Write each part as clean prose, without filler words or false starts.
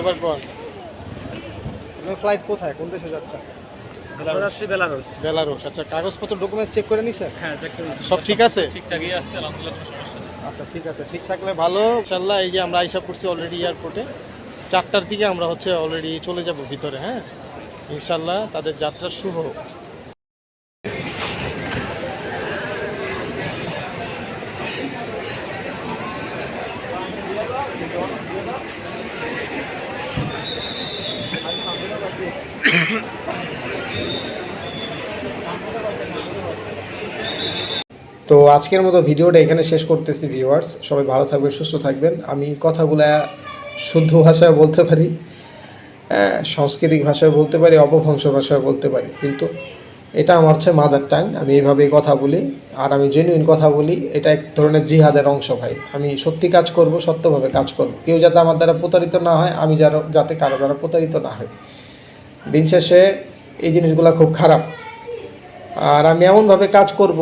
এবার কোন ফ্লাইট কোথায়, কোন দেশে যাচ্ছে? বেলারুস। আচ্ছা, কাগজপত্র ডকুমেন্টস চেক করে নিছেন? হ্যাঁ, চেক করে সব ঠিক আছে? ঠিকঠাকই আছে, আলহামদুলিল্লাহ, কোনো সমস্যা নেই। আচ্ছা ঠিক আছে, ঠিক থাকলে ভালো। ইনশাল্লাহ এই যে আমরা আইসা পড়ছি অলরেডি এয়ারপোর্টে, 4টার দিকে আমরা হচ্ছে অলরেডি চলে যাব ভিতরে। হ্যাঁ, ইনশাল্লাহ তাদের যাত্রা শুভ হোক। তো আজকের মতো ভিডিওটা এখানে শেষ করতেছি ভিউয়ার্স। সবাই ভালো থাকবেন, সুস্থ থাকবেন। আমি কথাগুলা শুদ্ধ ভাষায় বলতে পারি, সাংস্কৃতিক ভাষায় বলতে পারি, অপভ্রংশ ভাষায় বলতে পারি, কিন্তু এটা আমার হচ্ছে মাদার টাং। আমি এইভাবেই কথা বলি, আর আমি জেনুইন কথা বলি। এটা এক ধরনের জিহাদের অংশ ভাই। আমি সত্যি কাজ করব, সত্যভাবে কাজ করব। কেউ যাতে আমার দ্বারা প্রতারিত না হয়, আমি যাতে কারো দ্বারা প্রতারিত না হয়। দিন শেষে এই জিনিসগুলো খুব খারাপ, আর আমি এমনভাবে কাজ করব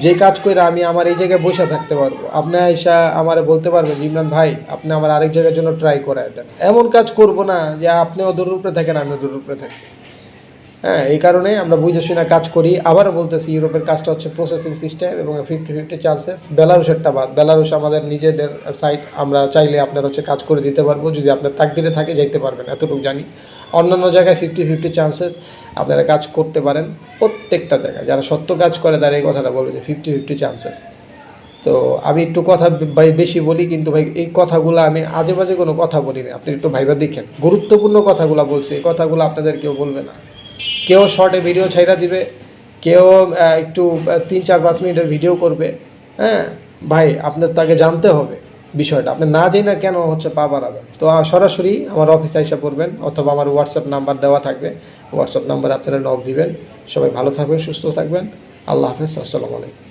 যে কাজ করে আমি আমার এই জায়গায় বসে থাকতে পারবো। আপনি আইসা আমারে বলতে পারবেন ইমরান ভাই আপনি আমার আরেক জায়গার জন্য ট্রাই করায় দেন। এমন কাজ করব না যে আপনিও দূর উপরে থাকেন আমিও দূর উপরে থাকি। হ্যাঁ, এই কারণে আমরা বুঝে শুনে কাজ করি। আবারও বলতেছি, ইউরোপের কাজটা হচ্ছে প্রসেসিং সিস্টেম এবং 50-50 চান্সেস। বেলারুশেরটা বাদ, বেলারুশ আমাদের নিজেদের সাইট, আমরা চাইলে আপনার হচ্ছে কাজ করে দিতে পারবো, যদি আপনার তাকদিরে থাকে যাইতে পারবেন, এতটুকু জানি। অন্যান্য জায়গায় 50-50 চান্সেস, আপনারা কাজ করতে পারেন। প্রত্যেকটা জায়গায় যারা সত্য কাজ করে তারা এই কথাটা বলবে যে 50-50 চান্সেস। তো আমি একটু কথা ভাই বেশি বলি, কিন্তু ভাই এই কথাগুলো আমি আজে বাজে কোনো কথা বলি না। আপনি একটু ভাইবা দেখেন, গুরুত্বপূর্ণ কথাগুলো বলছি। এই কথাগুলো আপনাদের কেউ বলবে না। কেউ শর্টে ভিডিও ছাইড়া দিবে, কেউ একটু 3-4-5 মিনিটের ভিডিও করবে। হ্যাঁ ভাই, আপনার তাকে জানতে হবে বিষয়টা। আপনি না জেনে কেন হচ্ছে পা বাড়াবেন? তো সরাসরি আমার অফিসে এসে পড়বেন, অথবা আমার হোয়াটসঅ্যাপ নাম্বার দেওয়া থাকবে, হোয়াটসঅ্যাপ নাম্বারে আপনারা নক দিবেন। সবাই ভালো থাকবেন, সুস্থ থাকবেন। আল্লাহ হাফেজ, আসসালামু আলাইকুম।